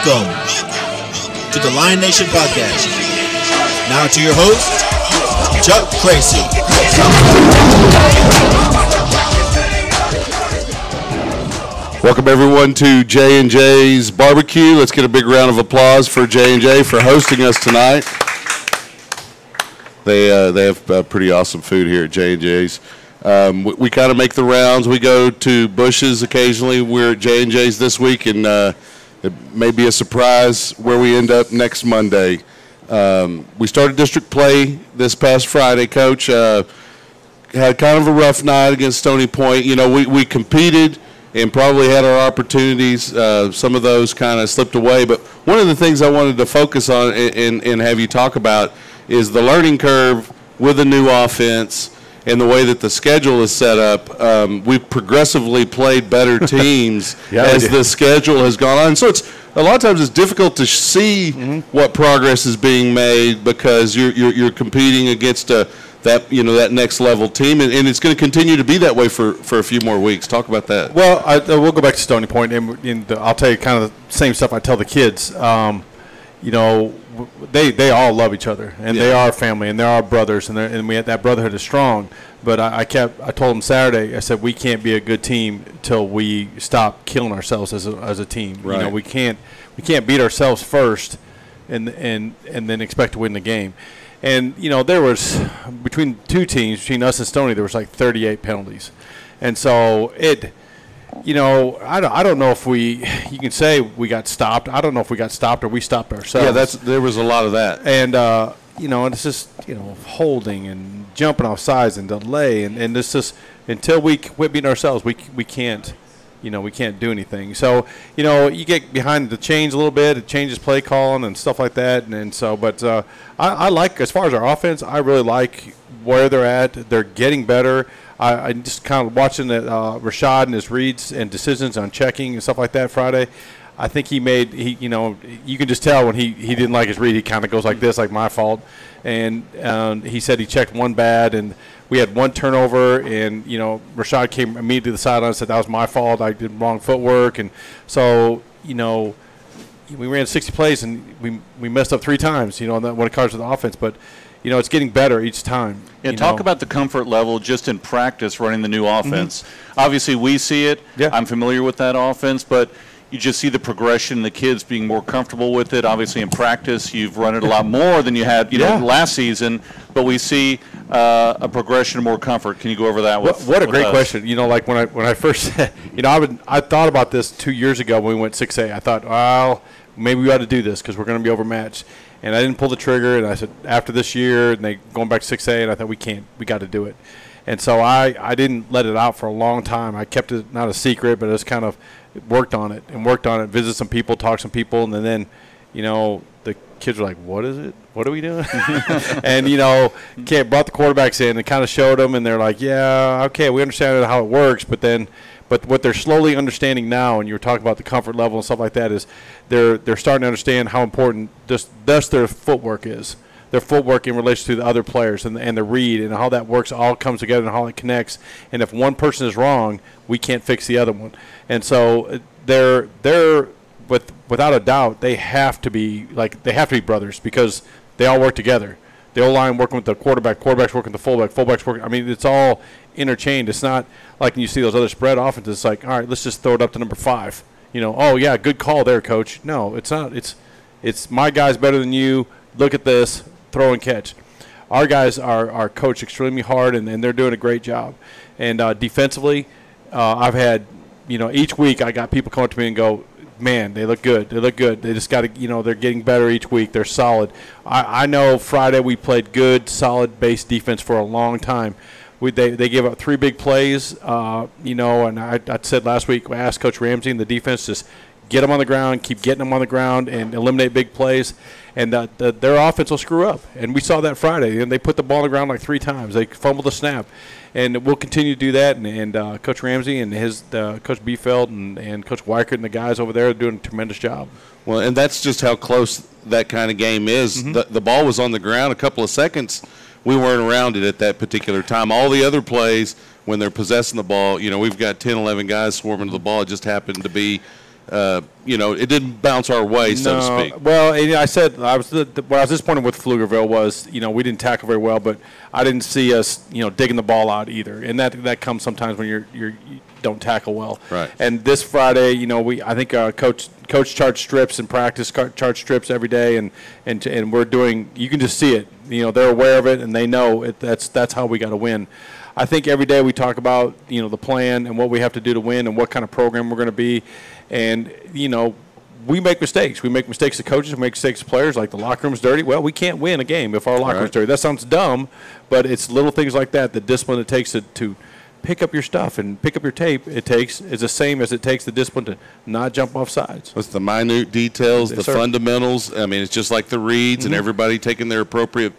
Welcome to the Lion Nation Podcast. Now to your host, Chuck Tracy. Welcome everyone to J&J's Barbecue. Let's get a big round of applause for J&J for hosting us tonight. They have pretty awesome food here at J&J's. We kind of make the rounds. We go to Bush's occasionally. We're at J&J's this week, and it may be a surprise where we end up next Monday. We started district play this past Friday. Coach had kind of a rough night against Stony Point. You know, we competed and probably had our opportunities. Some of those kind of slipped away. But one of the things I wanted to focus on and have you talk about is the learning curve with a new offense and the way that the schedule is set up. We've progressively played better teams as the schedule has gone on. So it's a lot of times it's difficult to see what progress is being made because you're competing against that next level team, and it's going to continue to be that way for a few more weeks. Talk about that. Well, we'll go back to Stony Point, and I'll tell you kind of the same stuff I tell the kids. They all love each other, and they are family, and they are brothers, and we had that brotherhood is strong. But I told them Saturday, I said we can't be a good team until we stop killing ourselves as a team. Right. You know, we can't beat ourselves first, and then expect to win the game. And you know, there was between two teams, between us and Stony, there was like 38 penalties, and so it. You know, I don't know if you can say we got stopped. I don't know if we got stopped or we stopped ourselves. Yeah, there was a lot of that. And, and it's just, holding and jumping off sides and delay. And it's just, until we quit beating ourselves, we can't, we can't do anything. So, you get behind the chains a little bit. It changes play calling and stuff like that. And so, but I like, as far as our offense, I really like where they're at. They're getting better. I just kind of watching Rashad and his reads and decisions on checking and stuff like that Friday. I think you can just tell when he didn't like his read. He kind of goes like this, like my fault. And he said he checked one bad, and we had one turnover. And Rashad came immediately to the sideline and said that was my fault. I did wrong footwork, and so we ran 60 plays and we messed up 3 times. When it comes to the offense, but. It's getting better each time. And talk about the comfort level just in practice running the new offense. Obviously, we see it. Yeah. I'm familiar with that offense, but you just see the progression, the kids being more comfortable with it. Obviously, in practice, you've run it a lot more than you had last season, but we see a progression of more comfort. Can you go over that with What a great us? question. Like when I first I thought about this 2 years ago when we went 6A. I thought, well, maybe we ought to do this because we're going to be overmatched. And I didn't pull the trigger, and I said, after this year, and they going back to 6A, and I thought, we got to do it. And so I didn't let it out for a long time. I kept it not a secret, but I just kind of worked on it, visited some people, talked to some people, and then the kids were like, what is it? What are we doing? And, brought the quarterbacks in and kind of showed them, and they're like, yeah, okay, we understand how it works, but what they're slowly understanding now, and you were talking about the comfort level and stuff like that, is they're starting to understand how important just their footwork is. Their footwork in relation to the other players and the read and how that works all comes together and how it connects. And if one person is wrong, we can't fix the other one. And so they're without a doubt, they have to be brothers because they all work together. The O-line working with the quarterback's working with the fullback's working. I mean, it's all interchained. It's not like when you see those other spread offenses. It's like, all right, let's just throw it up to number 5. Oh yeah, good call there, coach. No, it's not. It's my guy's better than you. Look at this, throw and catch. Our guys are coached extremely hard, and they're doing a great job. And defensively, I've had, each week I got people come up to me and go, man, they look good. They look good. They just got to, they're getting better each week. They're solid. I know Friday we played good, solid base defense for a long time. They gave up 3 big plays, and I said last week, I asked Coach Ramsey and the defense just get them on the ground, keep getting them on the ground, and eliminate big plays. And their offense will screw up. And we saw that Friday. And they put the ball on the ground like 3 times. They fumbled the snap. And we'll continue to do that. And Coach Ramsey and his Coach Biefeld and Coach Weichert and the guys over there are doing a tremendous job. Well, and that's just how close that kind of game is. The ball was on the ground a couple of seconds. We weren't around it at that particular time. All the other plays, when they're possessing the ball, we've got 10, 11 guys swarming to the ball. It just happened to be it didn't bounce our way, so to speak. Well, and I said what I was disappointed with Pflugerville was, we didn't tackle very well, but I didn't see us, digging the ball out either, and that comes sometimes when you don't tackle well. Right. And this Friday, I think coach charged strips in practice, charged strips every day, and we're doing. You can just see it. They're aware of it, and they know it. That's how we got to win. I think every day we talk about the plan and what we have to do to win and what kind of program we're going to be, and we make mistakes. We make mistakes as coaches. We make mistakes as players. Like the locker room's dirty. Well, we can't win a game if our locker room's dirty. That sounds dumb, but it's little things like that. The discipline it takes to pick up your stuff and pick up your tape is the same as it takes the discipline to not jump off sides. It's the minute details, Yes, the sir. fundamentals. I mean, it's just like the reads and everybody taking their appropriate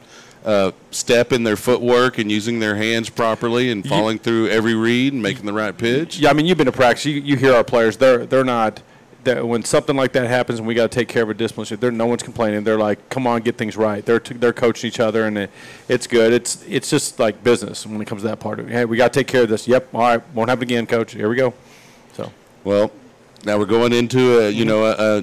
step in their footwork and using their hands properly and following through every read and making the right pitch. Yeah, I mean, you've been to practice. You hear our players. They're not. When something like that happens and we got to take care of a discipline, no one's complaining. They're like, "Come on, get things right." They're coaching each other, and it's good. It's just like business when it comes to that part of it. Hey, we got to take care of this. Yep, all right, won't happen again, coach. Here we go. So, well, now we're going into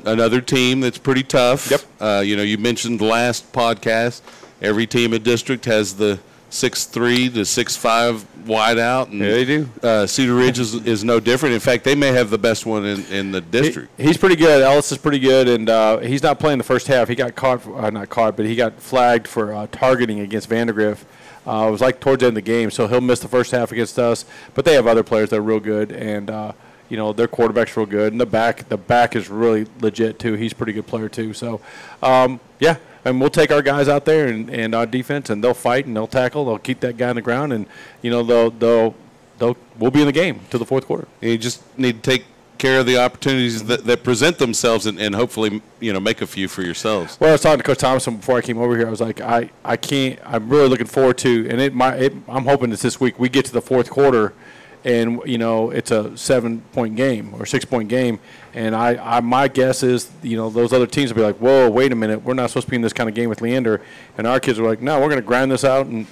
another team that's pretty tough. Yep. You mentioned the last podcast. Every team in district has the 6'3" to 6'5" wide out, and yeah, they do. Cedar Ridge is no different. In fact, they may have the best one in the district. He's pretty good. Ellis is pretty good, and he's not playing the first half. He got but he got flagged for targeting against Vandergrift. It was like towards the end of the game, so he'll miss the first half against us. But they have other players that are real good, and their quarterback's real good, and the back is really legit too. He's a pretty good player too. So, yeah. And we'll take our guys out there and our defense, and they'll fight and they'll tackle. They'll keep that guy on the ground, and we'll be in the game till the fourth quarter. You just need to take care of the opportunities that present themselves, and hopefully make a few for yourselves. Well, I was talking to Coach Thompson before I came over here. I was like, I can't. I'm really looking forward to, and I'm hoping that this week we get to the fourth quarter, and it's a 7-point game or 6-point game, and my guess is those other teams will be like, whoa, wait a minute, we're not supposed to be in this kind of game with Leander, and our kids are like, no, we're going to grind this out and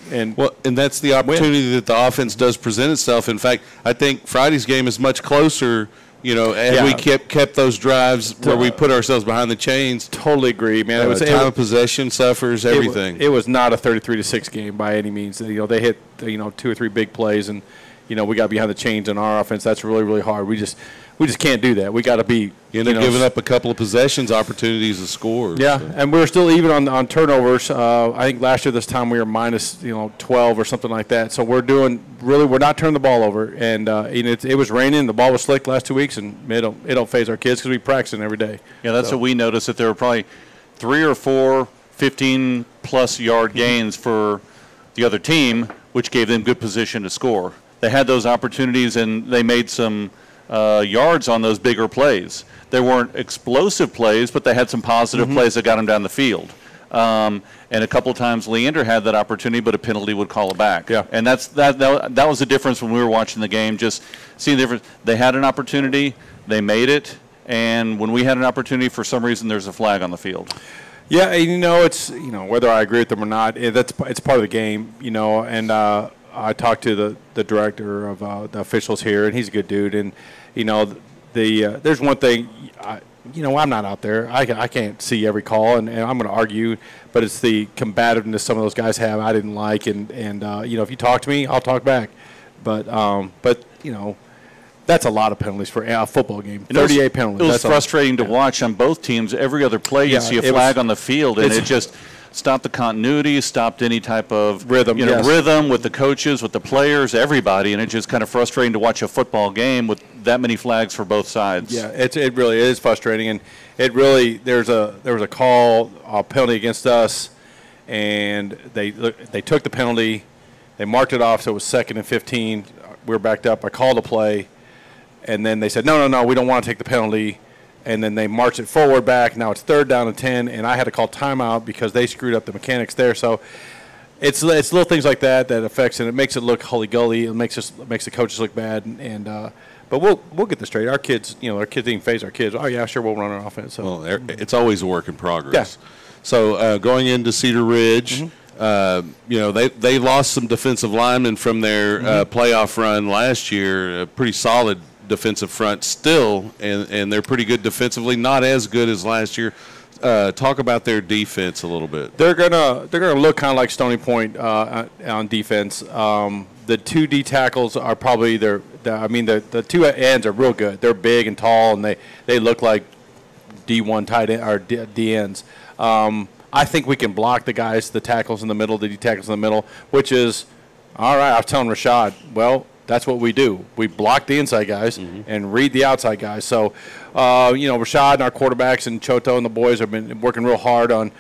that's the opportunity that the offense does present itself. In fact, I think Friday's game is much closer. We kept those drives where we put ourselves behind the chains. Totally agree, man. It was time of possession suffers everything. It was not a 33-6 game by any means. They hit 2 or 3 big plays, and we got behind the chains in our offense. That's really, really hard. We just can't do that. We got to be giving up a couple of possessions, opportunities to score. Yeah, so. And we're still even on turnovers. I think last year this time we were minus 12 or something like that. So we're not turning the ball over. And it was raining. The ball was slick last 2 weeks, and it don't phase our kids because we practice every day. Yeah, that's what we noticed, that there were probably 3 or 4 15-plus yard gains for the other team, which gave them good position to score. They had those opportunities, and they made some yards on those bigger plays. They weren't explosive plays, but they had some positive plays that got them down the field. And a couple of times Leander had that opportunity, but a penalty would call it back. Yeah. And that was the difference when we were watching the game, just seeing the difference. They had an opportunity, they made it, and when we had an opportunity, for some reason there's a flag on the field. Yeah, it's whether I agree with them or not, it's part of the game, and I talked to the director of the officials here, and he's a good dude. And there's one thing, I'm not out there. I can't see every call, and I'm going to argue. But it's the combativeness some of those guys have. I didn't like, and if you talk to me, I'll talk back. But that's a lot of penalties for a football game. 38 penalties. It was frustrating to watch on both teams. Every other play, you see a flag on the field, and it just stopped the continuity, stopped any type of rhythm with the coaches, with the players, everybody, and it's just kind of frustrating to watch a football game with that many flags for both sides. Yeah, it really is frustrating, and there was a call, a penalty against us, and they took the penalty, they marked it off, so it was 2nd and 15. We were backed up. I called a play, and then they said, no, we don't want to take the penalty. And then they marched it forward back. Now it's 3rd down and 10, and I had to call timeout because they screwed up the mechanics there. So it's little things like that affects, and it makes it look hully-gully. It makes the coaches look bad. But we'll get this straight. Our kids, our kids didn't phase our kids. Oh yeah, sure, we'll run our offense. So. Well, it's always a work in progress. Yeah. So going into Cedar Ridge, they lost some defensive linemen from their playoff run last year. A pretty solid defensive front still, and they're pretty good defensively, not as good as last year. Talk about their defense a little bit. They're gonna look kind of like Stony Point on defense. The two D tackles are probably the two ends are real good. They're big and tall, and they look like D1 tight end or D ends. I think we can block the tackles in the middle, the D tackles in the middle, which is all right. I was telling Rashad, well, that's what we do. We block the inside guys and read the outside guys. So, Rashad and our quarterbacks and Choto and the boys have been working real hard on,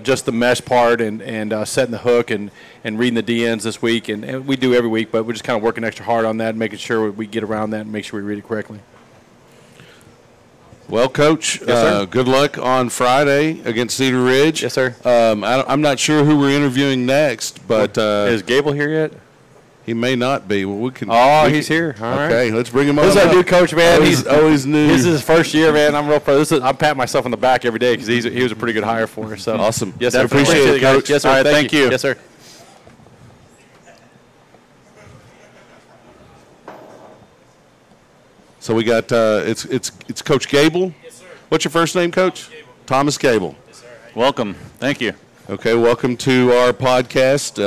just the mesh part and setting the hook and reading the DNs this week. And we do every week, but we're just kind of working extra hard on that and making sure we get around that and make sure we read it correctly. Well, Coach, good luck on Friday against Cedar Ridge. Yes, sir. I'm not sure who we're interviewing next, but is Gable here yet? He may not be. Well, we can. Oh, he's here. All right. Okay, let's bring him on. This is our new coach, man. He's always new. This is his first year, man. I'm real proud. I'm patting myself on the back every day because he was a pretty good hire for us. So awesome. Yes, sir. I appreciate it, Coach. Yes, sir. All right, thank you. Yes, sir. So we got it's Coach Gable. Yes, sir. What's your first name, Coach? Thomas Gable. Yes, sir. Welcome. Thank you. Okay, welcome to our podcast,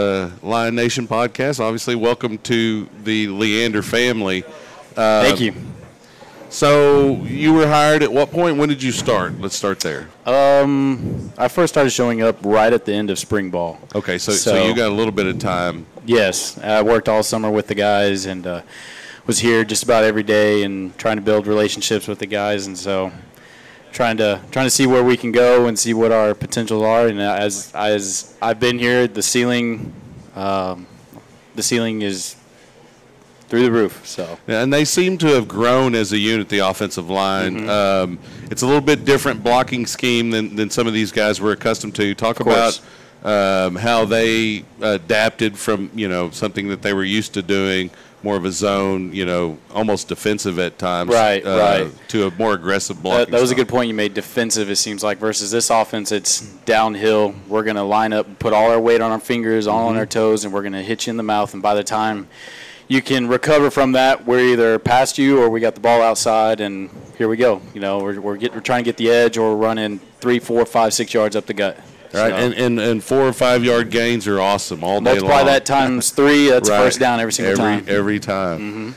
Lion Nation podcast. Obviously, welcome to the Leander family. Thank you. So you were hired at what point? When did you start? Let's start there. I first started showing up right at the end of spring ball. Okay, so you got a little bit of time. Yes, I worked all summer with the guys and was here just about every day and trying to build relationships with the guys, and so trying to see where we can go and see what our potentials are. And as I've been here, the ceiling is through the roof. So and they seem to have grown as a unit, the offensive line. It's a little bit different blocking scheme than some of these guys were accustomed to. Talk about how they adapted from something that they were used to doing, more of a zone, almost defensive at times, right, to a more aggressive blocking. That was a good point you made. Defensive, it seems like, versus this offense, it's downhill. We're going to line up, put all our weight on our fingers, all on our toes, and we're going to hit you in the mouth. And by the time you can recover from that, we're either past you or we got the ball outside, and here we go. We're trying to get the edge, or we're running 3, 4, 5, 6 yards up the gut. Right, and 4 or 5 yard gains are awesome all day long. Multiply that times 3, that's a first down every single time. Every time.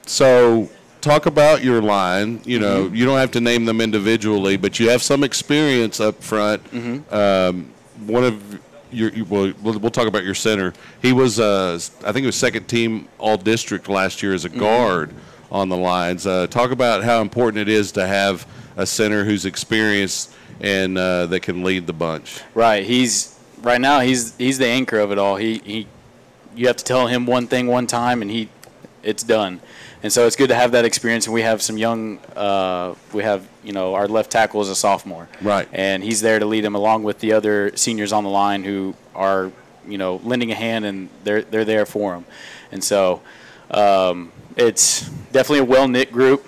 So talk about your line. You don't have to name them individually, but you have some experience up front. One of we'll talk about your center. He was, I think it was second team all district last year as a guard on the lines. Talk about how important it is to have a center who's experienced and that can lead the bunch. Right. He's the anchor of it all. You have to tell him one thing one time, and it's done. And so it's good to have that experience. And we have some young. Our left tackle is a sophomore. Right. And he's there to lead him along with the other seniors on the line who are lending a hand, and they're there for him. And so it's definitely a well-knit group.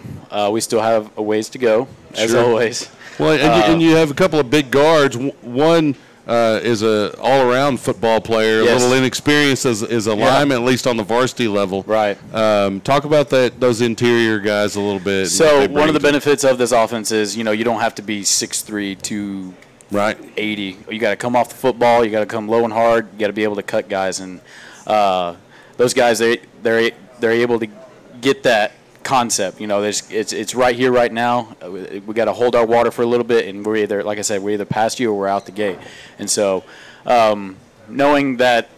We still have a ways to go, as always. Well, and you have a couple of big guards. One is a all-around football player, a little inexperienced as a lineman, at least on the varsity level. Right. Talk about those interior guys a little bit. So one of the benefits of this offense is, you don't have to be 6'3", 280. You got to come off the football. You got to come low and hard. You got to be able to cut guys, and those guys they're able to get that concept. It's right here, right now. We got to hold our water for a little bit, and we're either past you or we're out the gate. And so, knowing that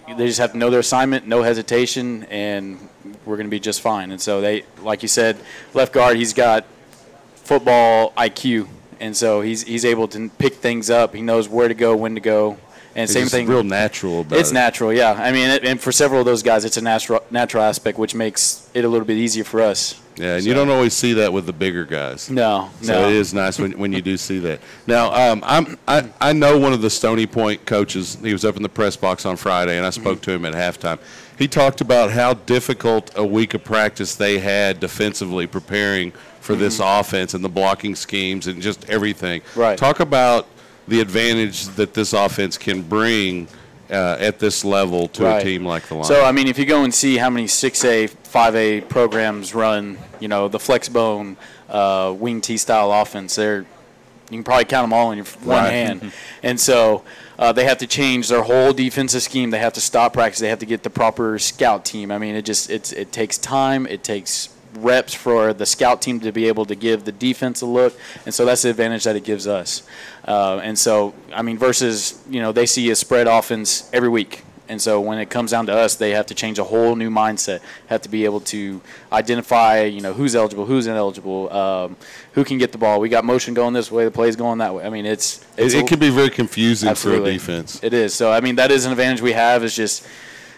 they just have to know their assignment, no hesitation, and we're going to be just fine. And so they, like you said, left guard, he's got football IQ, and so he's able to pick things up. He knows where to go, when to go. And it's same thing. Real natural about It's natural, yeah. I mean, and for several of those guys, it's a natural aspect, which makes it a little bit easier for us. Yeah, and you don't always see that with the bigger guys. No. So it is nice when you do see that. Now, I know one of the Stony Point coaches. He was up in the press box on Friday, and I spoke to him at halftime. He talked about how difficult a week of practice they had defensively preparing for this offense and the blocking schemes and just everything. Right. Talk about the advantage that this offense can bring at this level to Right. a team like the Lions. So, I mean, if you go and see how many 6A, 5A programs run, the flex bone, wing T style offense, you can probably count them all in your one hand. And so they have to change their whole defensive scheme. They have to stop practice. They have to get the proper scout team. I mean, it takes time. It takes reps for the scout team to be able to give the defense a look, and so that's the advantage that it gives us. And so, I mean, versus, they see a spread offense every week. And so when it comes down to us, they have to change a whole new mindset, have to be able to identify, who's eligible, who's ineligible, who can get the ball. We got motion going this way, the play's going that way. I mean, it can be very confusing absolutely. for a defense. It is. So, I mean, that is an advantage we have. Is just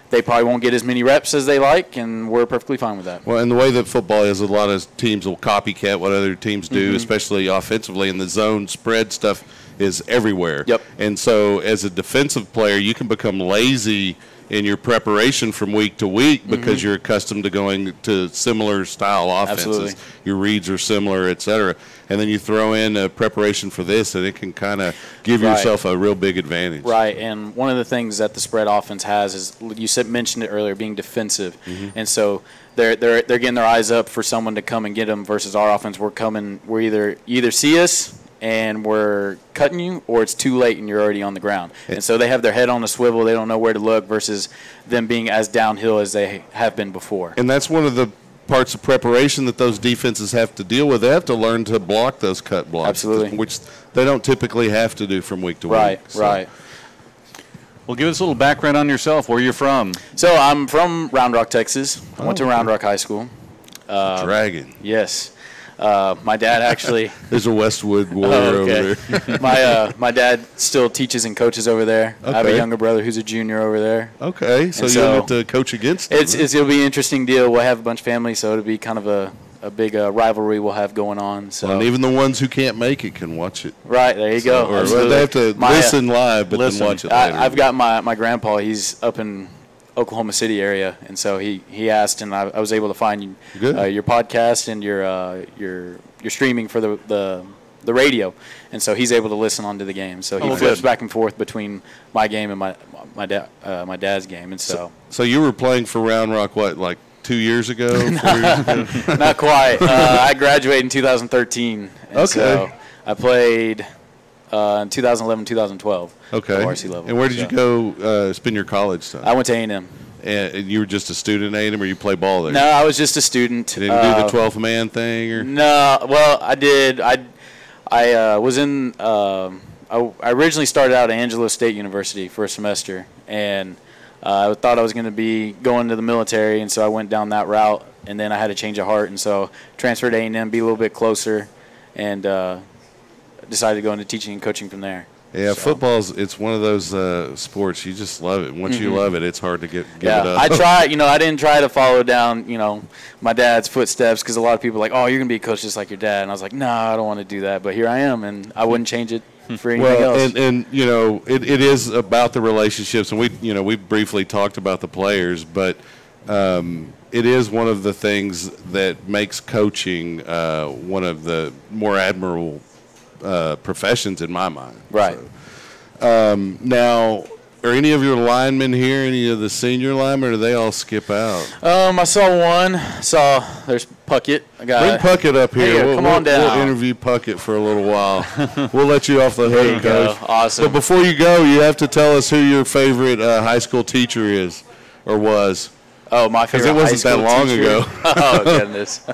they probably won't get as many reps as they like, and we're perfectly fine with that. Well, and the way that football is, a lot of teams will copycat what other teams do, especially offensively, and the zone spread stuff is everywhere. Yep. And so as a defensive player, you can become lazy in your preparation from week to week because you're accustomed to going to similar style offenses. Absolutely. Your reads are similar, et cetera. And then you throw in a preparation for this, and it can kind of give yourself a real big advantage. Right, and one of the things that the spread offense has is, you mentioned it earlier, being defensive. And so they're getting their eyes up for someone to come and get them versus our offense. We're either see us and we're cutting you, or it's too late and you're already on the ground. And so they have their head on a swivel. They don't know where to look versus them being as downhill as they have been before. And that's one of the parts of preparation that those defenses have to deal with. They have to learn to block those cut blocks. Absolutely. Which they don't typically have to do from week to week. Right. Well, give us a little background on yourself, where you're from. So I'm from Round Rock, Texas. I went to Round Rock High School. Dragon. Yes. My dad actually. There's a Westwood warrior over there. My dad still teaches and coaches over there. I have a Okay. younger brother who's a junior over there. Okay, so you'll get to coach against them. It'll be an interesting deal. We'll have a bunch of family, so it'll be kind of a big rivalry we'll have going on. So and even the ones who can't make it can watch it. right, there you go. Or Absolutely. they have to listen live, but listen. then watch it later. I've got my grandpa. He's up in Oklahoma City area, and so he asked, and I was able to find your podcast and your streaming for the radio, and so he's able to listen onto the game. So he flips back and forth between my game and my dad's game, and so you were playing for Round Rock, what, like 2 years ago? 4 years ago? not quite. I graduated in 2013, and Okay. so I played in 2011, 2012. Okay. at varsity level. And where did you go spend your college time? I went to A&M. And you were just a student at A&M, or you play ball there? No, I was just a student. You didn't do the 12th man thing, or? No, well, I did. I was in. I originally started out at Angelo State University for a semester, and I thought I was going to be going to the military, and so I went down that route. And then I had a change of heart, and so transferred to A&M, be a little bit closer, and decided to go into teaching and coaching from there. Yeah, So. it's one of those sports. You just love it. Once you love it, it's hard to give it up. I didn't try to follow down, my dad's footsteps, because a lot of people are like, oh, you're going to be a coach just like your dad. And I was like, no, I don't want to do that. But here I am, and I wouldn't change it for anything else. And it is about the relationships, and we briefly talked about the players, but it is one of the things that makes coaching one of the more admirable professions in my mind. Right. So, now, are any of your linemen here, any of the senior linemen, or do they all skip out? I saw one. There's Puckett. Bring Puckett up here. Hey, come on down. We'll interview Puckett for a little while. We'll let you off the hook, There you go. Coach. Awesome. But before you go, you have to tell us who your favorite high school teacher is, or was. Oh, my favorite. Because it wasn't that long ago. Oh, goodness.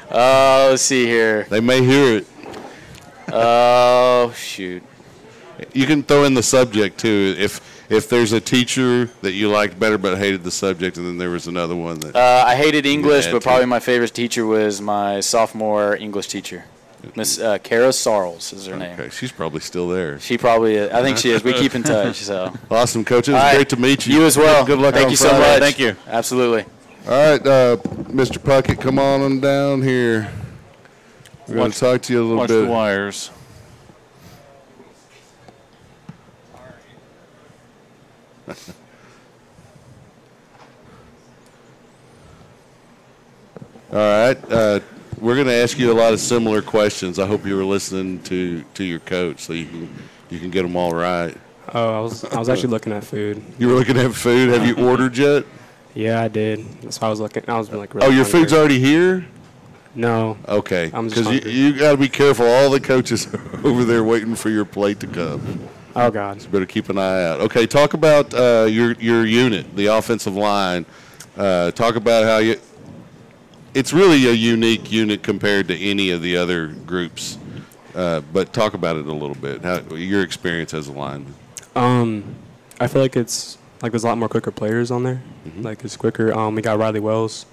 Let's see here. They may hear it. Oh, shoot. You can throw in the subject too. If there's a teacher that you liked better but hated the subject, and then there was another one that I hated English, had but to. probably my favorite teacher was my sophomore English teacher. Miss Kara Sarles is her name. Okay, she's probably still there. She probably is. I think she is. We keep in touch. So. Awesome, Coach. It was All right. great to meet you. You as well. Good luck Thank on you so Friday. much. Thank you. Absolutely. All right, Mr. Puckett, come on down here. We're going to talk to you a little Watch bit. the wires. All right. We're going to ask you a lot of similar questions. I hope you were listening to your coach so you can get them all right. Oh, I was actually looking at food. You were looking at food. Have you ordered yet? Yeah, I did. That's why I was looking. I was like, really Oh, your hungry. food's already here? No. Okay. I'm just Because hungry. you got to be careful. All the coaches are over there waiting for your plate to come. Oh God. Better keep an eye out. Okay, talk about your unit, the offensive line. Talk about how you. It's really a unique unit compared to any of the other groups. But talk about it a little bit. Your experience as a lineman. I feel like it's like there's a lot more quicker players on there. Mm-hmm. Like it's quicker. We got Riley Wells.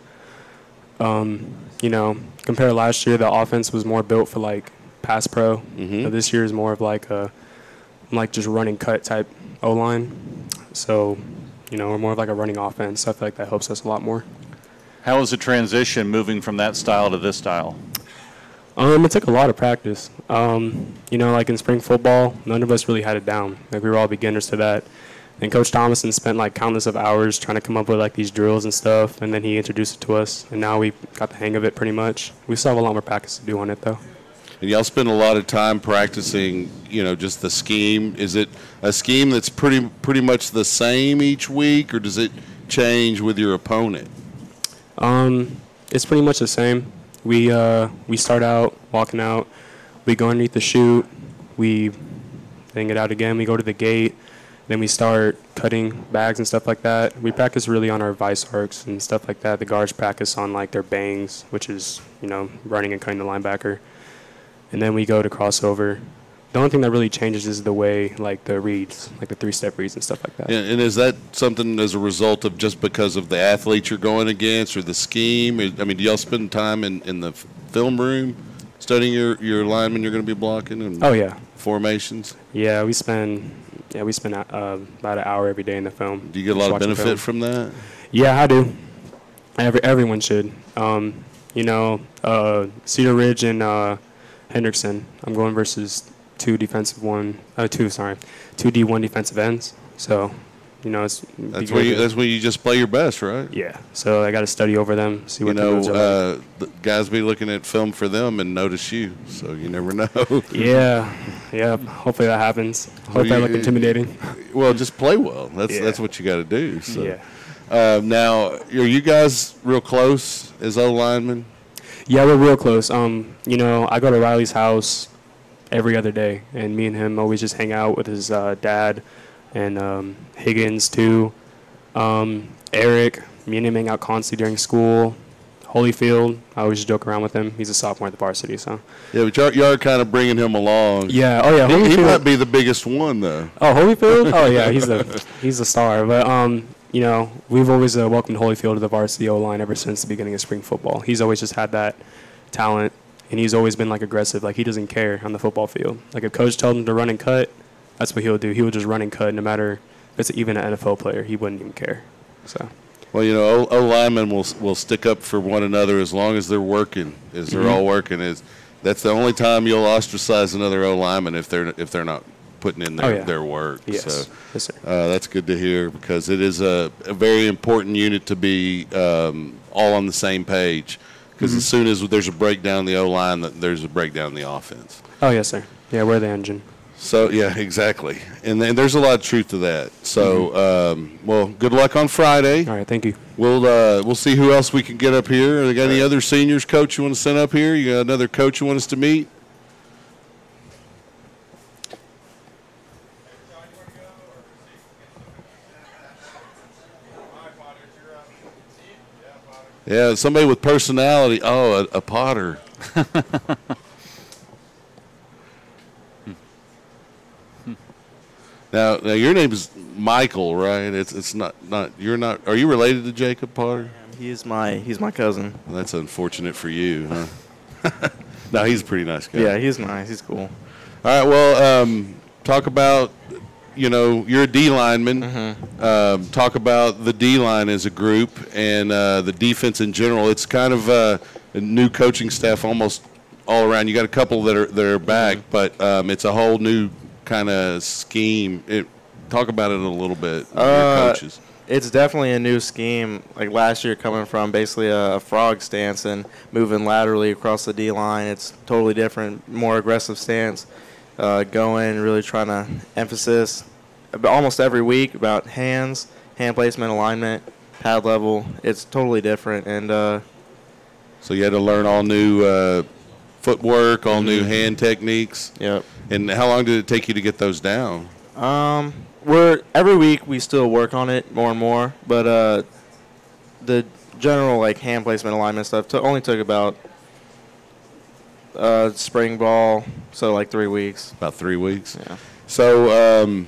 You know, compared to last year, the offense was more built for like pass pro. Mm-hmm. This year is more of like a just running cut type O line. So, you know, we're more of like a running offense. So I feel like that helps us a lot more. How was the transition moving from that style to this style? It took a lot of practice. You know, like in spring football, none of us really had it down. Like we were all beginners to that. And Coach Thomason spent like countless of hours trying to come up with like these drills and stuff, and then he introduced it to us, and now we got the hang of it pretty much. We still have a lot more practice to do on it though. And y'all spend a lot of time practicing, you know, just the scheme. Is it a scheme that's pretty much the same each week, or does it change with your opponent? It's pretty much the same. We start out walking out, we go underneath the chute, we then get out again, we go to the gate, then we start cutting bags and stuff like that. We practice really on our vice arcs and stuff like that. The guards practice on like their bangs, which is, you know, running and cutting the linebacker. And then we go to crossover. The only thing that really changes is the way, like, the reads, like the three-step reads and stuff like that. And is that something as a result of just because of the athletes you're going against or the scheme? I mean, do y'all spend time in the film room studying your linemen you're going to be blocking? And Oh, yeah. formations? Yeah, we spend about an hour every day in the film. Do you get a lot of benefit from that? Yeah, I do. Everyone should. You know, Cedar Ridge and Hendrickson, I'm going versus two D1 defensive ends. So, you know, That's when you just play your best, right? Yeah. So I got to study over them, see what You the moves are know, like. the guys be looking at film for them and notice you, so you never know. Yeah. Hopefully that happens. Hopefully I look intimidating. Well, just play well. Yeah. That's what you got to do. So. Yeah. Now, are you guys real close as O linemen? Yeah, we're real close. You know, I go to Riley's house every other day, and me and him always just hang out with his dad and Higgins too. Eric, me and him hang out constantly during school. Holyfield, I always just joke around with him. He's a sophomore at the varsity, so. Yeah, but y'all are kind of bringing him along. Yeah. Oh yeah. He Holyfield. might be the biggest one though. Oh, Holyfield. Oh yeah, he's the star. But you know, we've always welcomed Holyfield to the varsity O-line ever since the beginning of spring football. He's always just had that talent, and he's always been like aggressive. Like he doesn't care on the football field. Like if coach tells him to run and cut, that's what he'll do. He will just run and cut, no matter if it's even an NFL player. He wouldn't even care. So. Well, you know, O linemen will stick up for one another as long as they're working. As they're all working, that's the only time you'll ostracize another O lineman if they're not putting in their work. Yes. So Yes, sir. that's good to hear because it is a very important unit to be all on the same page. Because as soon as there's a breakdown in the O line, there's a breakdown in the offense. Oh yes, sir. Yeah, we're the engine. So yeah, exactly, and there's a lot of truth to that. So, well, good luck on Friday. All right, thank you. We'll see who else we can get up here. Are there got any other seniors, coach, you want to send up here? You got another coach you want us to meet? Yeah, somebody with personality. Oh, a Potter. Now your name is Michael, right? It's not you're not. Are you related to Jacob Potter? He's my cousin. Well, that's unfortunate for you, huh? No, he's a pretty nice guy. Yeah, he's nice. He's cool. All right. Well, talk about. You know, you're a D lineman. Talk about the D line as a group and the defense in general. It's kind of a new coaching staff almost all around. You got a couple that are back, but it's a whole new kind of scheme. Talk about it a little bit. Your coaches. It's definitely a new scheme. Like last year, coming from basically a frog stance and moving laterally across the D line, it's totally different, more aggressive stance. Going, really trying to emphasis almost every week about hands, hand placement, alignment, pad level. It's totally different. And so you had to learn all new footwork, all new hand techniques. Yep. And how long did it take you to get those down? Every week we still work on it more and more, but the general like hand placement, alignment stuff only took about spring ball, so like 3 weeks. About 3 weeks. Yeah. So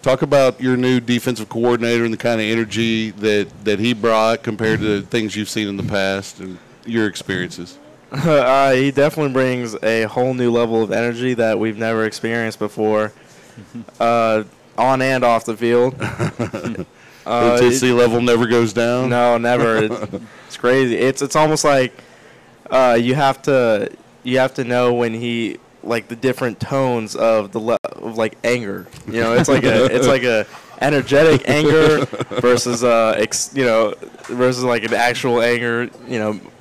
talk about your new defensive coordinator and the kind of energy that he brought compared to things you've seen in the past and your experiences. He definitely brings a whole new level of energy that we've never experienced before, on and off the field. Intensity level never goes down? No, never. It's crazy. It's almost like you have to know when he, like, the different tones of of like anger. You know, it's like a energetic anger versus versus like an actual anger,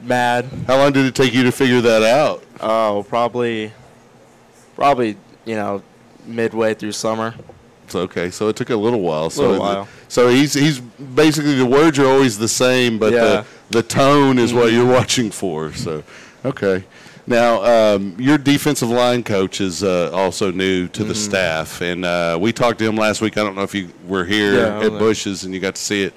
mad. How long did it take you to figure that out? Oh, probably midway through summer. Okay, so it took a little while. While. So he's basically, the words are always the same, but yeah. the tone is what you're watching for. So, okay. Now, your defensive line coach is also new to the staff, and we talked to him last week. I don't know if you were here at Bush's and you got to see it.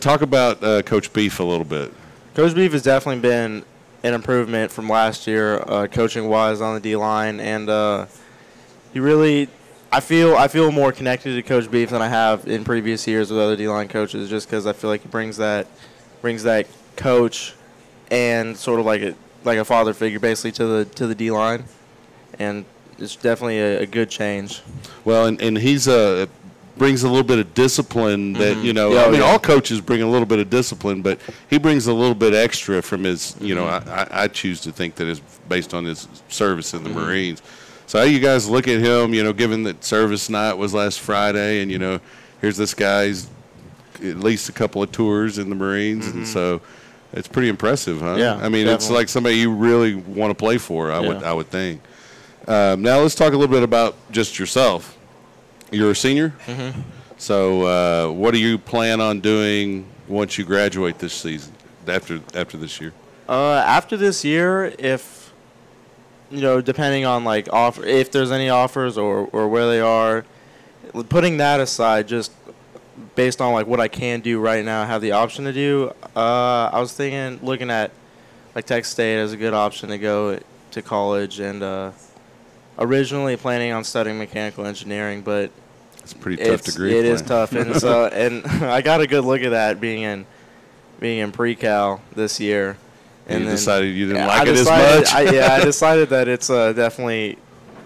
Talk about Coach Beef a little bit. Coach Beef has definitely been an improvement from last year, coaching-wise on the D-line, and he really – I feel more connected to Coach Beef than I have in previous years with other D-line coaches, just because I feel like he brings that coach and sort of like a father figure basically to the D-line, and it's definitely a good change. Well, and he's brings a little bit of discipline that all coaches bring a little bit of discipline, but he brings a little bit extra from his. I choose to think that is based on his service in the Marines. So how you guys look at him, given that service night was last Friday, and, here's this guy's at least a couple of tours in the Marines, and so it's pretty impressive, huh? Yeah, I mean, definitely. It's like somebody you really want to play for, I would think. Now let's talk a little bit about just yourself. You're a senior? So what do you plan on doing once you graduate this season, after this year? After this year, if depending on like if there's any offers or where they are, putting that aside, just based on like what I can do right now, have the option to do. I was looking at like Texas State as a good option to go to college, and originally planning on studying mechanical engineering, but it's a pretty tough degree. It is tough, and so and I got a good look at that being in pre-cal this year. And you decided you didn't like it as much? I decided that it's definitely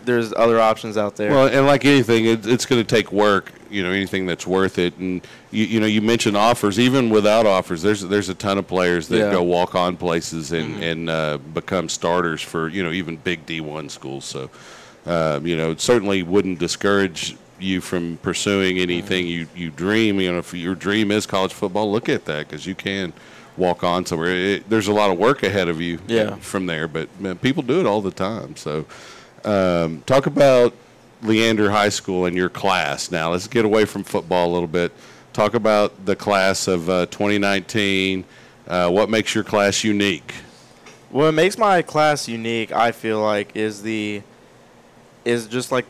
there's other options out there. Well, and like anything, it's going to take work, anything that's worth it. And, you mentioned offers. Even without offers, there's a ton of players that go walk on places and become starters for, even big D1 schools. So, it certainly wouldn't discourage you from pursuing anything you dream. If your dream is college football, look at that, because you can walk on somewhere. There's a lot of work ahead of you from there, but people do it all the time. So talk about Leander High School and your class. Now let's get away from football a little bit. Talk about the class of 2019. What makes your class unique? What makes my class unique, I feel like, is just like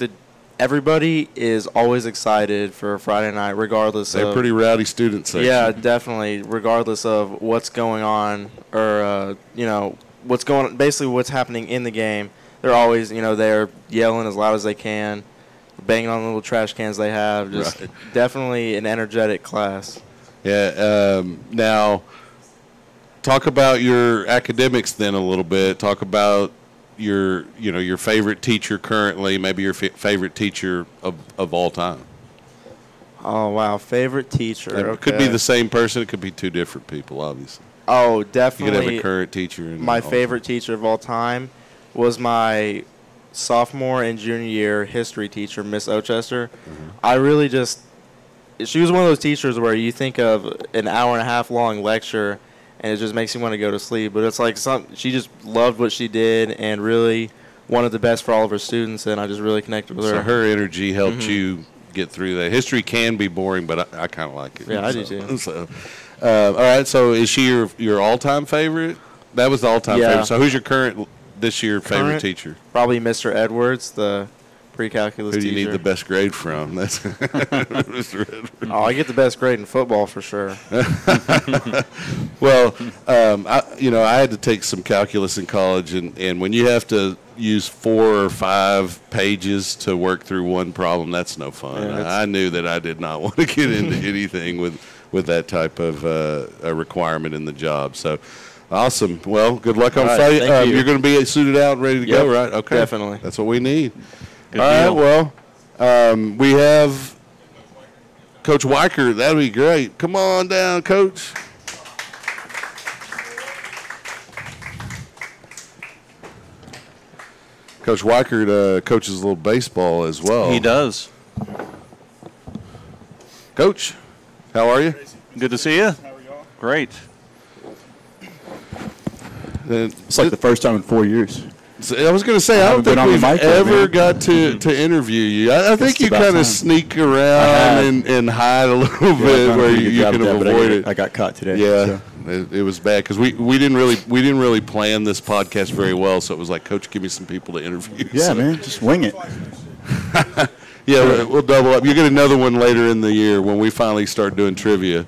everybody is always excited for Friday night, regardless They're of... pretty rowdy student section. Yeah, definitely, regardless of what's going on or, basically what's happening in the game. They're always, they're yelling as loud as they can, banging on the little trash cans they have. Just definitely an energetic class. Yeah, now talk about your academics then a little bit. Talk about your favorite teacher currently, maybe your favorite teacher of all time. Oh, wow, favorite teacher. It could be the same person. It could be two different people, obviously. Oh, definitely. You could have a current teacher. My favorite teacher of all time was my sophomore and junior year history teacher, Miss Ochester. I really she was one of those teachers where you think of an hour and a half long lecture and it just makes you want to go to sleep. But it's like she just loved what she did and really wanted the best for all of her students, and I just really connected with her. So her energy helped you get through that. History can be boring, but I kind of like it. Yeah, I do too. So, all right. So is she your all-time favorite? That was the all-time favorite. So who's your current this year favorite teacher? Probably Mr. Edwards, the pre-calculus teacher. teacher. Who do you need the best grade from? That's Mr. Edwards. Oh, I get the best grade in football for sure. Well, I had to take some calculus in college, and when you have to use 4 or 5 pages to work through one problem, that's no fun. Yeah, I knew that I did not want to get into anything with that type of a requirement in the job. So, awesome. Well, good luck on Friday. You're going to be suited out and ready to go, right? Okay. Definitely. That's what we need. Good All deal. right, well, we have Coach Weicker. That'll be great. Come on down, Coach. Coach Weicker coaches a little baseball as well. He does. Coach, how are you? Good to see you. How are y'all? Great. It's like the first time in 4 years. I was going to say, I don't think we've ever got to interview you. I think you kind of sneak around and hide a little bit where you can avoid it. I got caught today. Yeah, so. It was bad because we didn't really plan this podcast very well. So it was like, Coach, give me some people to interview. Yeah, man, just wing it. Yeah, we'll double up. You get another one later in the year when we finally start doing trivia.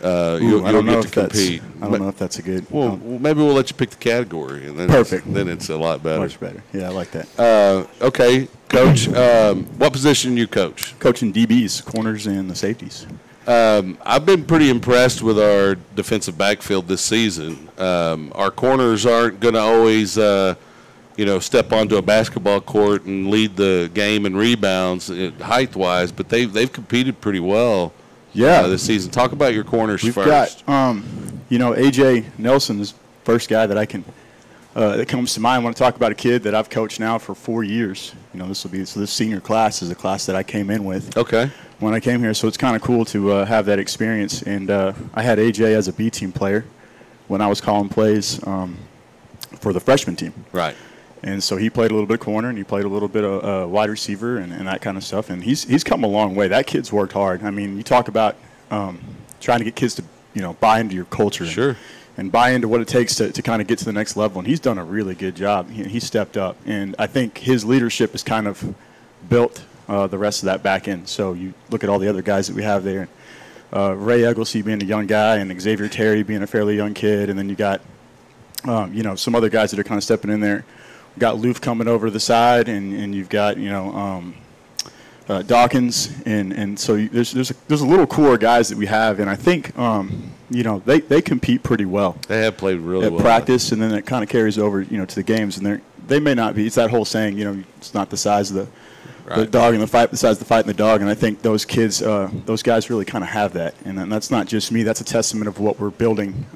You'll get to compete. I don't know if that's a good. Well, maybe we'll let you pick the category, and then perfect. Then it's a lot better. Much better. Yeah, I like that. Okay, Coach. What position you coach? Coaching DBs, corners, and the safeties. I've been pretty impressed with our defensive backfield this season. Our corners aren't going to always, step onto a basketball court and lead the game in rebounds height-wise, but they've competed pretty well. Yeah, this season. Talk about your corners We've first. Got, AJ Nelson is the first guy that I can that comes to mind when I talk about a kid that I've coached now for 4 years. This senior class is a class that I came in with. Okay. When I came here, so it's kind of cool to have that experience. And I had AJ as a B team player when I was calling plays for the freshman team. Right. And so he played a little bit of corner, and he played a little bit of wide receiver and that kind of stuff. And he's come a long way. That kid's worked hard. I mean, you talk about trying to get kids to buy into your culture. Sure. And buy into what it takes to kind of get to the next level. And he's done a really good job. He stepped up. And I think his leadership has kind of built the rest of that back end. So you look at all the other guys that we have there. Ray Egglesey being a young guy, and Xavier Terry being a fairly young kid. And then you got, some other guys that are kind of stepping in there. We've got Loof coming over to the side, and you've got, Dawkins. And so there's a little core guys that we have. And I think, they compete pretty well. They have played really well at practice, and then it kind of carries over, to the games. And they may not be. It's that whole saying, it's not the size of the dog in the fight, the size of the fight in the dog. And I think those kids, those guys really kind of have that. And that's not just me. That's a testament of what we're building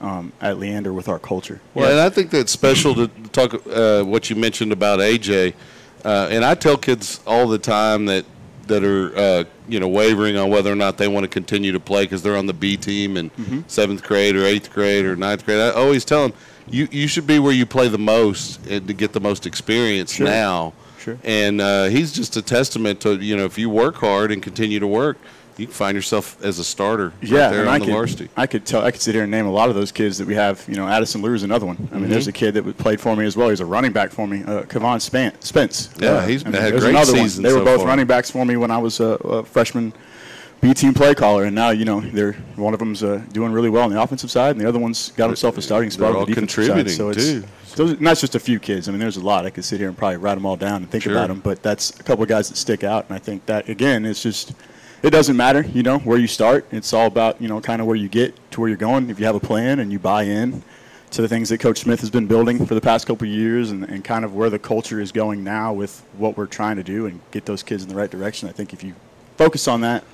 at Leander with our culture. Well, and I think that's special to talk what you mentioned about AJ. And I tell kids all the time that are wavering on whether or not they want to continue to play because they're on the B team in 7th grade or 8th grade or 9th grade. I always tell them you should be where you play the most and to get the most experience now. Sure. And he's just a testament to if you work hard and continue to work, you can find yourself as a starter there on the varsity. I could sit here and name a lot of those kids that we have. Addison Lure is another one. I mean, there's a kid that played for me as well. He's a running back for me, Kevon Spence. Yeah, he's had a great season. They were both far. running backs for me when I was a freshman B team play caller, and now they're one of them's doing really well on the offensive side, and the other one's got himself a starting spot on the defensive side. So too. And that's just a few kids. I mean, there's a lot. I could sit here and probably write them all down and think about them, but that's a couple of guys that stick out. And I think that, again, it's just it doesn't matter, where you start. It's all about, kind of where you get to where you're going. If you have a plan and you buy in to the things that Coach Smith has been building for the past couple of years and kind of where the culture is going now with what we're trying to do and get those kids in the right direction, I think if you focus on that,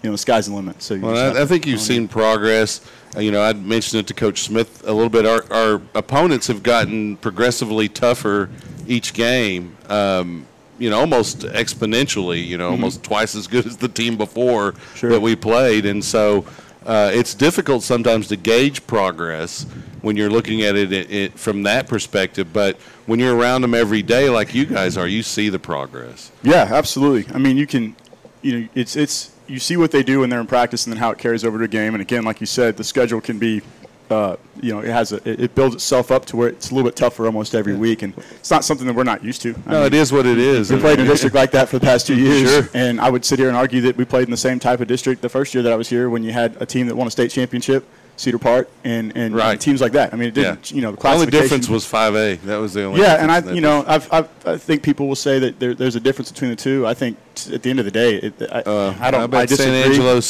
the sky's the limit. So I think you've seen progress. I'd mentioned it to Coach Smith a little bit. Our opponents have gotten progressively tougher each game, almost exponentially, almost twice as good as the team before that we played. And so it's difficult sometimes to gauge progress when you're looking at it from that perspective. But when you're around them every day like you guys are, you see the progress. Yeah, absolutely. I mean, you can it's you see what they do when they're in practice and then how it carries over to a game. And again, like you said, the schedule can be, it builds itself up to where it's a little bit tougher almost every week, and it's not something that we're not used to. It is what it is. We played in a district like that for the past 2 years, and I would sit here and argue that we played in the same type of district the first year that I was here when you had a team that won a state championship, Cedar Park, and teams like that. I mean, it didn't, the The only classification. difference was 5A. That was the only Yeah, and difference. I think people will say that there's a difference between the two. I think at the end of the day, I bet San disagree. Angelo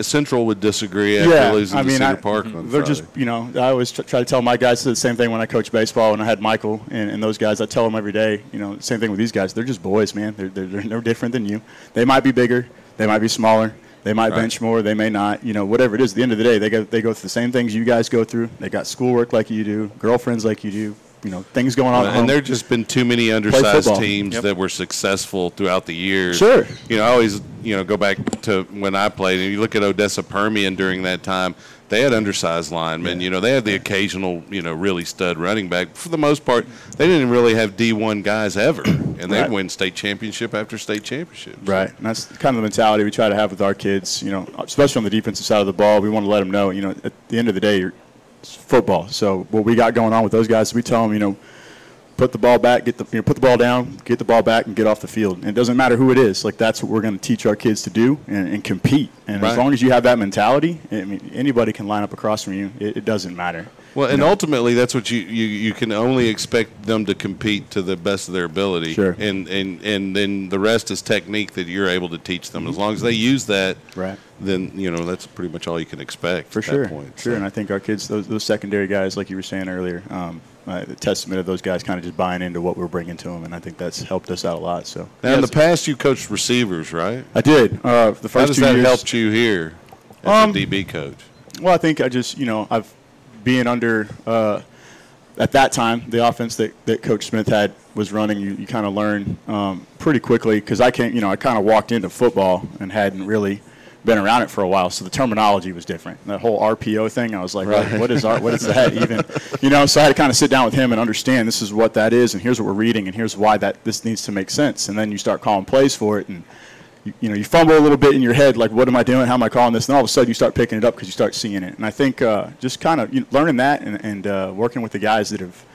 Central would disagree after losing to Cedar Park on they're Friday. just, I always try to tell my guys the same thing when I coach baseball, and I had Michael and those guys. I tell them every day, same thing with these guys. They're just boys, man. They're no different than you. They might be bigger. They might be smaller. They might bench more. They may not. Whatever it is. At the end of the day, they go through the same things you guys go through. They got schoolwork like you do, girlfriends like you do. Things going on at home. And there just been too many undersized teams that were successful throughout the years. Sure. I always, go back to when I played, and you look at Odessa Permian during that time, they had undersized linemen. They had the occasional, really stud running back. For the most part, they didn't really have D1 guys ever, and they'd win state championship after state championship. Right, and that's kind of the mentality we try to have with our kids, especially on the defensive side of the ball. We want to let them know, at the end of the day, it's football. So what we got going on with those guys, we tell them, put the ball back, put the ball down, get the ball back, and get off the field. And it doesn't matter who it is. Like, that's what we're going to teach our kids to do and compete. And as long as you have that mentality, anybody can line up across from you. It doesn't matter. Well, and ultimately, that's what you can only expect them to compete to the best of their ability. Sure. And then the rest is technique that you're able to teach them. As long as they use that, then that's pretty much all you can expect. For at sure. that point. Sure. And I think our kids, those secondary guys, like you were saying earlier, the testament of those guys kind of just buying into what we're bringing to them, and I think that's helped us out a lot. So now, in the past, you coached receivers, right? I did. The first 2 years. How does that helped you here as a DB coach? Well, I think I just, I've being under at that time the offense that Coach Smith had was running. You kind of learn pretty quickly because I kind of walked into football and hadn't really been around it for a while, so the terminology was different. That whole RPO thing, I was like, what is that even? So I had to kind of sit down with him and understand this is what that is, and here's what we're reading, and here's why this needs to make sense. And then you start calling plays for it, and you fumble a little bit in your head, like, what am I doing? How am I calling this? And all of a sudden you start picking it up because you start seeing it. And I think just kind of learning that and working with the guys that have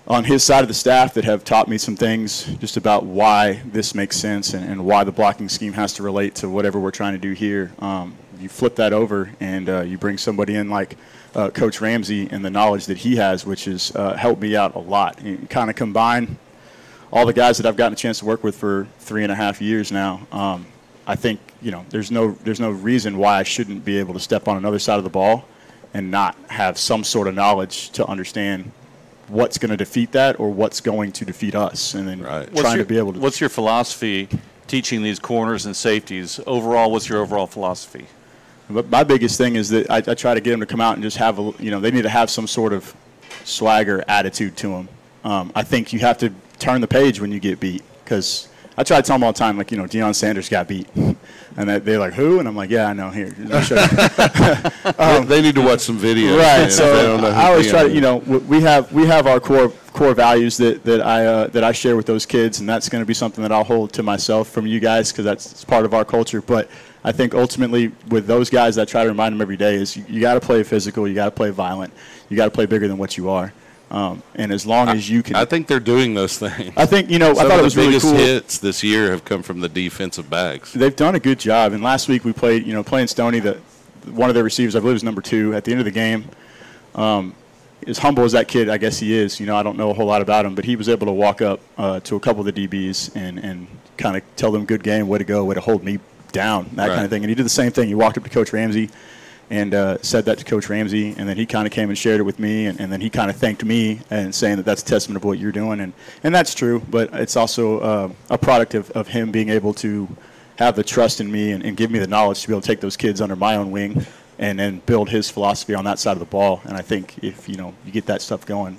on his side of the staff that have taught me some things just about why this makes sense and why the blocking scheme has to relate to whatever we're trying to do here. You flip that over and you bring somebody in like Coach Ramsey and the knowledge that he has, which has helped me out a lot. You kind of combine all the guys that I've gotten a chance to work with for 3.5 years now. I think there's no reason why I shouldn't be able to step on another side of the ball and not have some sort of knowledge to understand what's going to defeat that or what's going to defeat us, and then trying to be able to. What's your philosophy teaching these corners and safeties? Overall, what's your overall philosophy? But my biggest thing is that I try to get them to come out and just have they need to have some sort of swagger attitude to them. I think you have to turn the page when you get beat, because I try to tell them all the time, like, Deion Sanders got beat. And they're like, who? And I'm like, yeah, I know. Here, let me show you. They need to watch some videos. Right. Man, So I always try to, we have our core values that I share with those kids, and that's going to be something that I'll hold to myself from you guys, because that's part of our culture. But I think ultimately with those guys, I try to remind them every day is you got to play physical, you got to play violent, you got to play bigger than what you are. And as long as you can, I think they're doing those things. I think I thought it was really cool. Some of the biggest hits this year have come from the defensive backs. They've done a good job. And last week we played, playing Stoney, one of their receivers, I believe, was number 2 at the end of the game. As humble as that kid, I guess he is. I don't know a whole lot about him, but he was able to walk up to a couple of the DBs and kind of tell them, "Good game, way to go, way to hold me down," that kind of thing. And he did the same thing. He walked up to Coach Ramsey and said that to Coach Ramsey, and then he kind of came and shared it with me, and then he kind of thanked me and saying that that's a testament of what you're doing, and that's true, but it's also a product of him being able to have the trust in me and give me the knowledge to be able to take those kids under my own wing and then build his philosophy on that side of the ball. And I think if you get that stuff going,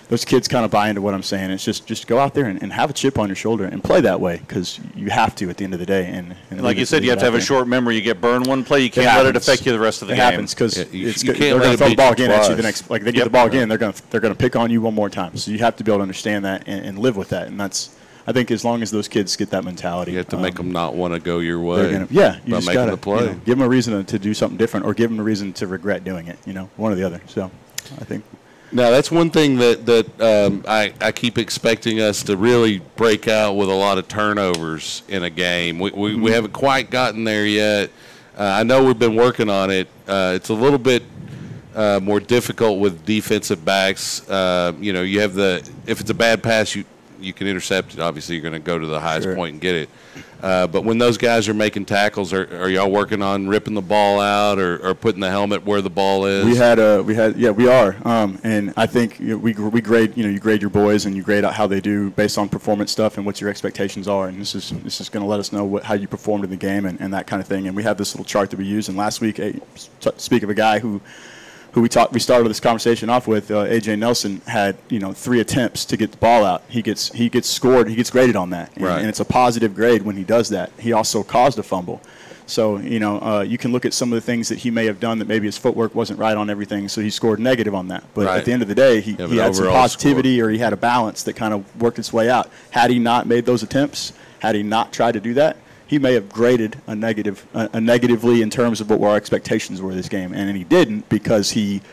those kids kind of buy into what I'm saying. It's just go out there and have a chip on your shoulder and play that way, because you have to at the end of the day. And like you said, you have to have a short memory. You get burned one play, you can't let it affect you the rest of the game. It happens because you can't they're let going to it throw the beat ball you again at you the twice. next. Like they get the ball again, they're going to pick on you one more time. So you have to be able to understand that and live with that. And that's I think as long as those kids get that mentality, you have to make them not want to go your way. You just making gotta the play. Give them a reason to do something different, or give them a reason to regret doing it. One or the other. So, I think. Now, that's one thing that I keep expecting us to really break out with a lot of turnovers in a game. We haven't quite gotten there yet. I know we've been working on it. It's a little bit more difficult with defensive backs. You have if it's a bad pass, you can intercept it. Obviously, you're going to go to the highest point and get it. But when those guys are making tackles, are y'all working on ripping the ball out or putting the helmet where the ball is? We are. And I think we grade. You grade your boys and you grade out how they do based on performance stuff and what your expectations are. And this is going to let us know how you performed in the game and that kind of thing. And we have this little chart that we use. And last week, speak of a guy who we started this conversation off with, A.J. Nelson had 3 attempts to get the ball out. He gets scored. He gets graded on that, and it's a positive grade when he does that. He also caused a fumble, so you can look at some of the things that he may have done that maybe his footwork wasn't right on everything, so he scored negative on that. But at the end of the day, he had some positivity or he had a balance that kind of worked its way out. Had he not made those attempts, had he not tried to do that, he may have graded a negatively in terms of what our expectations were this game, and he didn't because he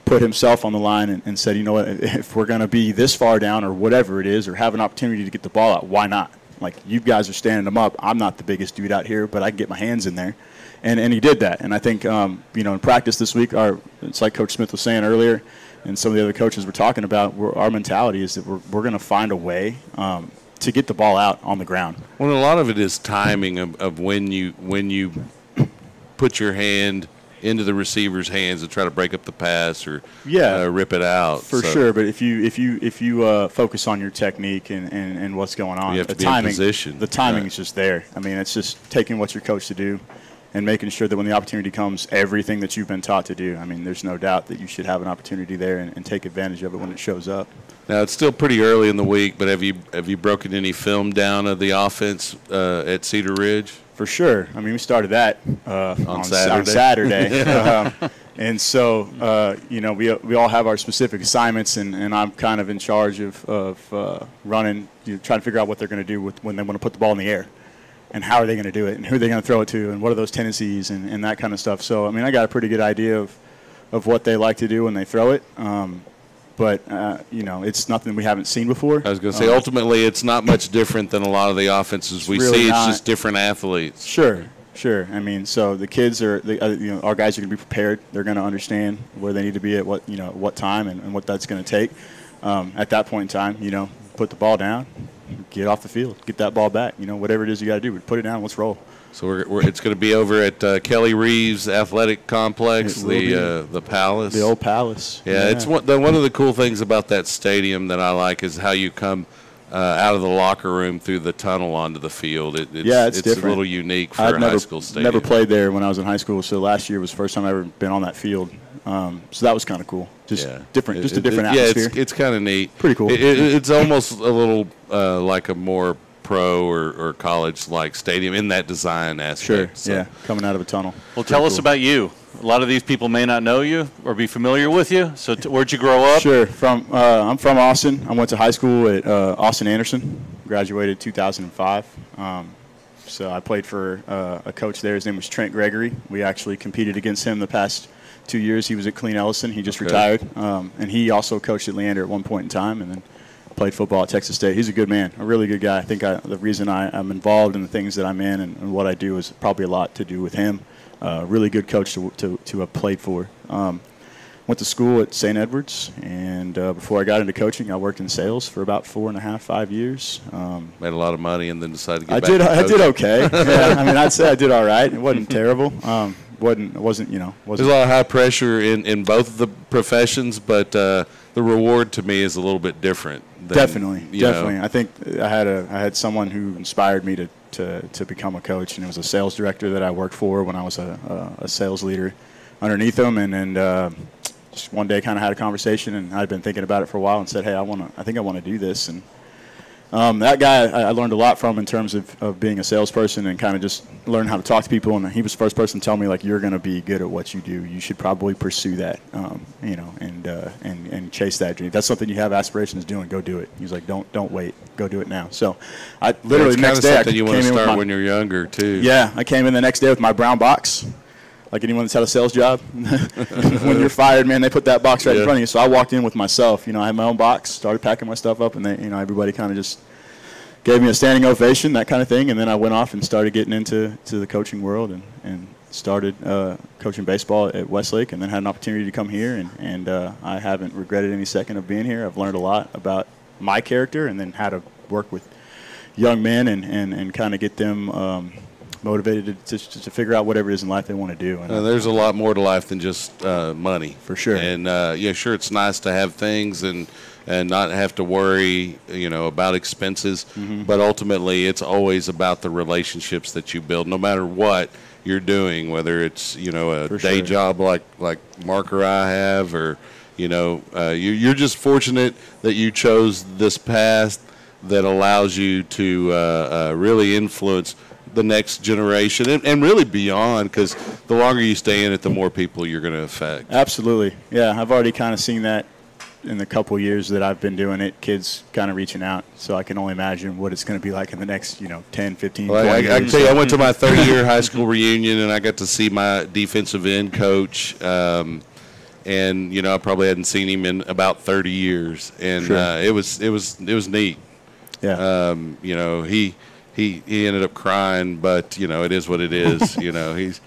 put himself on the line and said, what, if we're going to be this far down or whatever it is, or have an opportunity to get the ball out, why not? Like, you guys are standing them up. I'm not the biggest dude out here, but I can get my hands in there, and he did that. And I think in practice this week, it's like Coach Smith was saying earlier, and some of the other coaches were talking about, our mentality is that we're going to find a way to get the ball out on the ground. Well, a lot of it is timing of when you put your hand into the receiver's hands and try to break up the pass or rip it out. For sure, but if you focus on your technique and what's going on, you have to be in position. The timing is just there. I mean, it's just taking what you're coached to do and making sure that when the opportunity comes, everything that you've been taught to do. I mean, there's no doubt that you should have an opportunity there and take advantage of it when it shows up. Now, it's still pretty early in the week, but have you broken any film down of the offense at Cedar Ridge? For sure. I mean, we started that on Saturday. And so, we all have our specific assignments, and I'm kind of in charge of running, trying to figure out what they're going to do when they want to put the ball in the air. And how are they going to do it, and who are they going to throw it to, and what are those tendencies, and that kind of stuff. So, I mean, I got a pretty good idea of what they like to do when they throw it. But, it's nothing we haven't seen before. I was going to say, ultimately, it's not much different than a lot of the offenses we see. It's just different athletes. Sure. I mean, so the kids our guys are going to be prepared. They're going to understand where they need to be at what time and what that's going to take. At that point in time, put the ball down, get off the field, get that ball back. Whatever it is you got to do, put it down. Let's roll. So it's going to be over at Kelly Reeves Athletic Complex, the Palace. The old Palace. Yeah, it's one of the cool things about that stadium that I like is how you come out of the locker room through the tunnel onto the field. It's different. A little unique for a high school stadium. Never played there when I was in high school, so last year was the first time I've ever been on that field. So that was kind of cool. Different, just a different atmosphere. Yeah, it's kind of neat. Pretty cool. It's almost a little like a more pro or college-like stadium in that design aspect. Sure, coming out of a tunnel. Well, tell us about you. A lot of these people may not know you or be familiar with you. So where'd you grow up? Sure. I'm from Austin. I went to high school at Austin Anderson. Graduated 2005. So I played for a coach there. His name was Trent Gregory. We actually competed against him the past 2 years. He was at Clean Ellison. He just retired. And he also coached at Leander at one point in time, and then played football at Texas State. He's a good man, a really good guy. I think the reason I'm involved in the things that I'm in and what I do is probably a lot to do with him. Really good coach to have played for. Went to school at St. Edwards, and before I got into coaching, I worked in sales for about 4.5, 5 years. Made a lot of money and then decided to get back to coaching. I did okay. I mean, I'd say I did all right. It wasn't terrible. Wasn't There's a lot of high pressure in both of the professions, but the reward to me is a little bit different. Definitely. I think I had someone who inspired me to become a coach, and it was a sales director that I worked for when I was a sales leader underneath him, and just one day kind of had a conversation, and I'd been thinking about it for a while and said, hey, I think I want to do this, and That guy I learned a lot from in terms of being a salesperson and kind of just learn how to talk to people. And he was the first person to tell me, like, you're going to be good at what you do. You should probably pursue that, and chase that dream. If that's something you have aspirations doing, go do it. He's like, don't wait. Go do it now. So I literally the next day I you want to start when you're younger, too. Yeah, I came in the next day with my brown box. Like anyone that's had a sales job, when you're fired, man, they put that box right in front of you. So I walked in with myself. I had my own box, started packing my stuff up, and then, everybody kind of just gave me a standing ovation, that kind of thing. And then I went off and started getting into the coaching world and started coaching baseball at Westlake, and then had an opportunity to come here. And I haven't regretted any second of being here. I've learned a lot about my character and then how to work with young men and kind of get them motivated to figure out whatever it is in life they want to do. And there's a lot more to life than just money. For sure. And, sure, it's nice to have things and not have to worry, about expenses. Mm-hmm. But ultimately, it's always about the relationships that you build, no matter what you're doing, whether it's, a day job like Mark or I have, or, you're just fortunate that you chose this path that allows you to really influence the next generation and really beyond, because the longer you stay in it, the more people you're going to affect. Absolutely. Yeah, I've already kind of seen that in the couple years that I've been doing it, kids kind of reaching out. So I can only imagine what it's going to be like in the next, 10, 15, 20 years. I can tell you, I went to my 30-year high school reunion, and I got to see my defensive end coach. And, I probably hadn't seen him in about 30 years. And sure. It was neat. Yeah. He ended up crying, but it is what it is. He's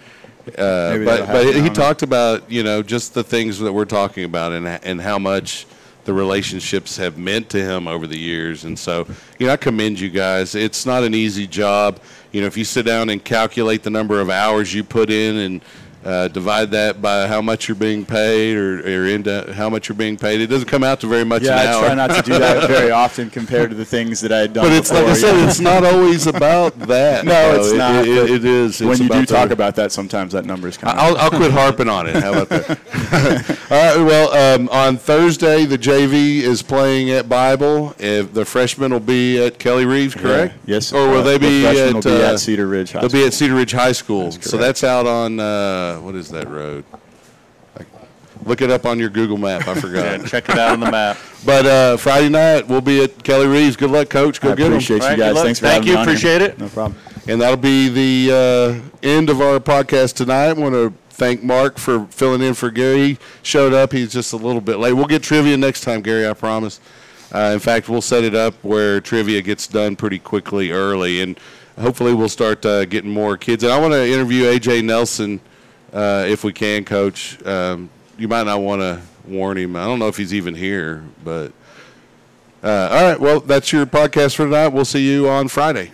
but he talked about just the things that we're talking about and how much the relationships have meant to him over the years. And so I commend you guys. It's not an easy job. If you sit down and calculate the number of hours you put in and divide that by how much you're being paid or into how much you're being paid, it doesn't come out to very much an hour. I try not to do that very often compared to the things that I had done But it's before. like I said, it's not always about that. No, it's not. It is. When you do talk about that, sometimes that number is kind of... I'll quit harping on it. How about that? All right, well, on Thursday, the JV is playing at Bible. The freshmen will be at Kelly Reeves, correct? Yeah. Yes. Or will they be at Cedar Ridge High School? They'll be at Cedar Ridge High School. So that's out on... what is that road? Look it up on your Google map. I forgot. Yeah, check it out on the map. But Friday night, we'll be at Kelly Reeves. Good luck, Coach. Go get them. I appreciate you guys. Thanks for having me on. Appreciate it. No problem. And that'll be the end of our podcast tonight. I want to thank Mark for filling in for Gary. He showed up. He's just a little bit late. We'll get trivia next time, Gary, I promise. In fact, we'll set it up where trivia gets done pretty quickly early. And hopefully we'll start getting more kids. And I want to interview A.J. Nelson if we can, Coach. You might not want to warn him. I don't know if he's even here. But all right, well, that's your podcast for tonight. We'll see you on Friday.